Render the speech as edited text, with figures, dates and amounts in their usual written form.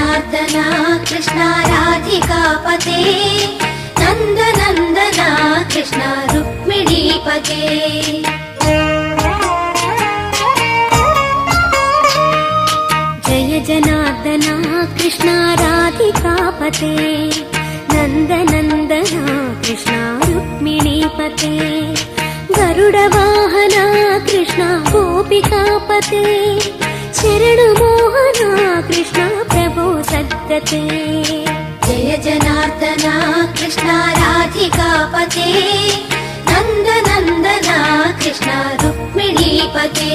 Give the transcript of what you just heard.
जनार्दना कृष्ण राधिकापते नन्दनन्दना कृष्ण रुक्मिणीपते जय जनार्दना कृष्ण राधिकापते नन्दनन्दना कृष्ण रुक्मिणीपते गरुडवाहना कृष्ण गोपिकापते शरणमोहना कृष्ण प्रभो सद्गते जय जनार्दना कृष्ण राधिकापते नन्दनन्दना कृष्ण रुक्मिणीपते